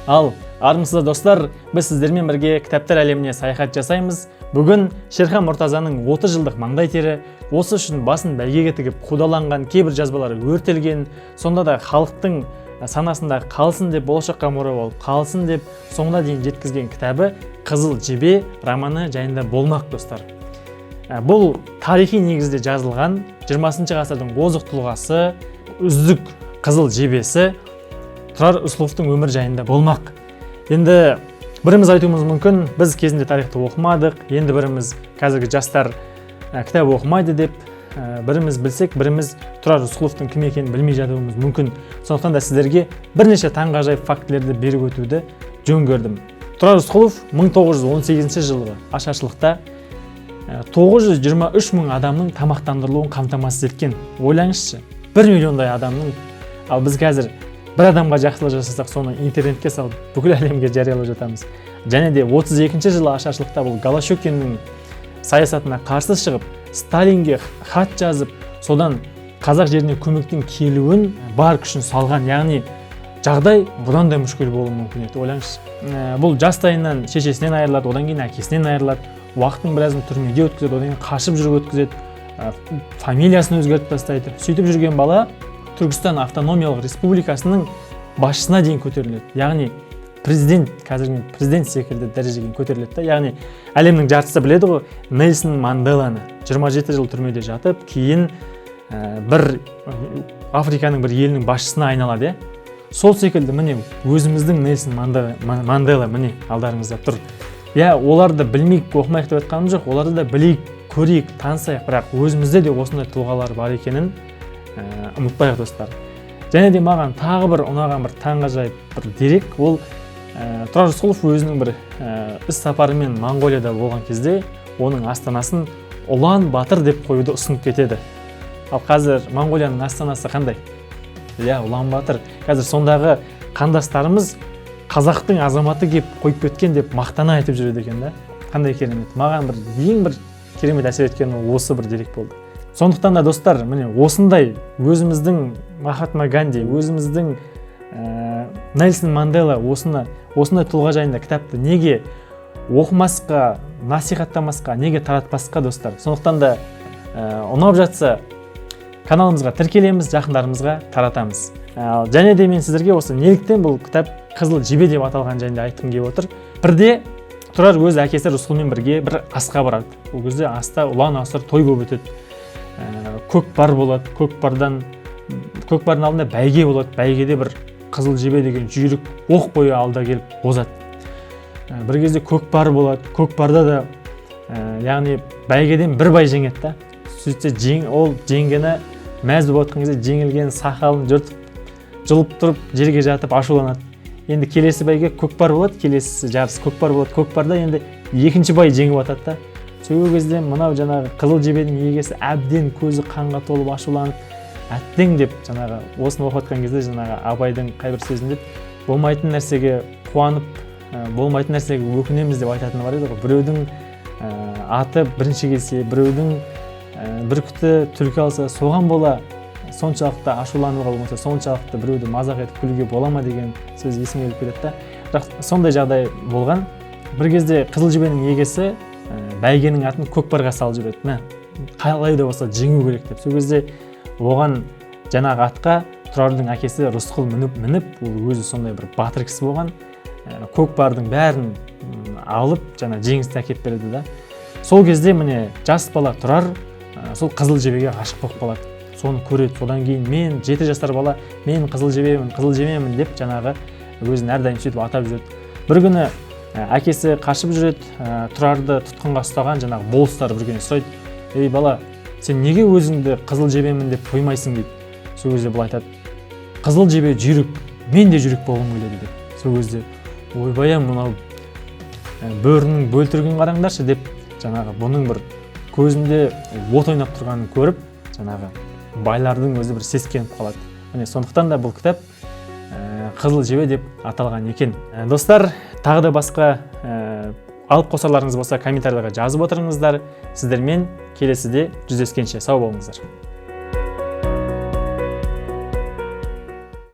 Ал армысыздар достар, біз сіздермен бірге кітаптар әлеміне саяхат жасаймыз. Бүгін Шерхан Мұртазаның 30 жылдық маңдай тері, осы үшін басын бәйгеге тігіп қудаланған кейбір жазбалары өртелген, сонда да халықтың санасында қалсын деп, болашаққа мұра болып қалсын деп соңына дейін жеткізген кітабы Қызыл жебе романы жайында болмақ достар. Бұл тарихи негізде жазылған 20 ғасырдың озық тұлғасы, үздік қызыл жебесі Тұрар Рысқұловтың өмір жайында болмақ. Енді біріміз айтуымыз мүмкін, біз кезінде тарихты оқымадық, енді біріміз қазіргі жастар кітап оқымайды деп, біріміз білсек, біріміз Тұрар Рысқұловтың кім екенін білмей жатуымыз мүмкін. Сондықтан да сіздерге бірнеше таңғажайып фактілерді беріп өтуді жөн көрдім. Тұрар Рысқұлов 1918 жылғы ашаршылықта 923 мың адамның тамақтандырылуын қамтамасыз еткен. Ойлаңызшы, 1 миллиондай адамның, ал біз қазір бір адамға жақсылық жасасақ, соны интернетке салып, бүкіл әлемге жариялап жатамыз. Және де 32 жылы ашаршылықта бұл Голощекиннің саясатына қарсы шығып, Сталинге хат жазып, содан қазақ жеріне көмектің келуін бар күшін салған, яғни жағдай бұдан да мүшкіл болуы мүмкін еді. Ойлаңызшы. Бұл жастайынан шешесінен айырылады, одан кейін әкесінен айырылады, уақыттың біразын түрмеде өткізеді, одан кейін қашып жүріп өткізеді, фамилиясын өзгертіп тастайды. Сөйтіп жүрген бала Түркістан автономиялық республикасының басшысына дейін көтеріледі. Яғни президент, қазіргі президент секілді дәрежеге көтеріледі. Яғни әлемнің жартысы біледі ғой, Нельсон Манделаны 27 жыл түрмеде жатып, кейін бір Африканың бір елінің басшысына айналады. Сол секілді міне өзіміздің Нельсон Мандела міне алдарыңызда тұр. Оларды білмейік, оқымайық деп айтқаным жоқ, оларды да білейік, көрейік, танысайық, бірақ өзімізде де осындай тұлғалар бар екенін ұмытпайық достар. Және де маған тағы бір ұнаған бір таңғажайып бір дерек, ол Тұрар Рысқұлов өзінің бір іс сапарымен Моңғолияда болған кезде оның астанасын Улан Батыр деп қоюды ұсынып кетеді. Ал қазір Моңғолияның астанасы қандай? Улан Батыр. Қазір сондағы қандастарымыз қазақтың азаматы кеп қойып кеткен деп мақтана айтып жүреді екен да. Қандай керемет. Маған ең бір керемет әсер еткен осы бір дерек болды. Сондықтан да достар, міне осындай өзіміздің Махатма Ганди, өзіміздің Нельсон Мандела осындай тұлға жайында кітапты неге оқымасқа, насихаттамасқа, неге таратпасқа достар. Сондықтан да ұнап жатса каналымызға тіркелеміз, жақындарымызға таратамыз. Және де мен сіздерге осы неліктен бұл кітап Қызыл жебе деп аталған жайында айтқым келіп отыр. Бірде Тұрар өз әкесі Рысқұлмен бірге бір асқа барады. Ол кезде аста ұлан асыр той болып өтеді. Көкпар болады, көкпардың алдында бәйге болады, бәйгеде бір қызыл жебе деген жүйрік оқ бойы алда келіп озады. Бір кезде көкпар болады, көкпарда да яғни бәйгеден бір бай жеңеді да. Сөйтсе ол жеңгені мәз болып отқан кезде жеңілген сақалын жұлып тұрып жерге жатып ашуланады. Енді келесі бәйге көкпар болады, келесі жарыс көкпар болады, көкпарда енді екінші бай жеңіп атады да. Сол кезде мынау жаңағы қызыл жебенің егесі әбден көзі қанға толып ашуланып, әттең деп жаңағы осыны оқып жатқан кезде жаңағы Абайдың қайбір сөзінде болмайтын нәрсеге қуанып, болмайтын нәрсеге өкінеміз деп айтатыны бар еді ғой. Біреудің аты бірінші келсе, біреудің бүркіті түлкі алса, соған бола соншалықты ашулануға болмаса, соншалықты біреуді мазақ етіп күлуге бола ма деген сөз есіме келіп келеді да. Сондай жағдай болған. Бір кезде қызыл жебенің егесі бәйгенің атын көкпарға салып жүреді. Қалай да болса жеңу керек деп. Сол кезде оған жаңағы атқа Тұрардың әкесі Рысқұл мініп, ол өзі сондай бір батыр кісі болған. Көкпардың бәрін алып, жаңа жеңісті әкеп береді да. Сол кезде міне жас бала Тұрар сол қызыл жебеге ғашық болып қалады. Соны көреді. Содан кейін мен 7 жасар бала, мен қызыл жебемін деп жаңағы өзін әрдайым сөйтіп атап жүреді. Бір күні әкесі қашып жүреді, Тұрарды тұтқынға ұстаған жаңағы болыстар бір күні сұрайды: "Ей бала, сен неге өзіңді қызыл жебемін деп қоймайсың?" дейді. Сол кезде бұл айтады: "Қызыл жебе жүйрік, мен де жүйрік болғым келеді" деп. Сол кезде ойбай, мынау бөрінің бөлтірігін қараңдаршы деп жаңағы бұның бір көзінде от ойнап тұрғанын көріп, жаңағы байлардың өзі бір сескеніп қалады. Міне сондықтан да бұл кітап Қызыл жебе деп аталған екен. Достар, тағы да басқа алып қосарларыңыз болса комментарийлерге жазып отырыңыздар. Сіздермен келесіде жүздескенше сау болыңыздар.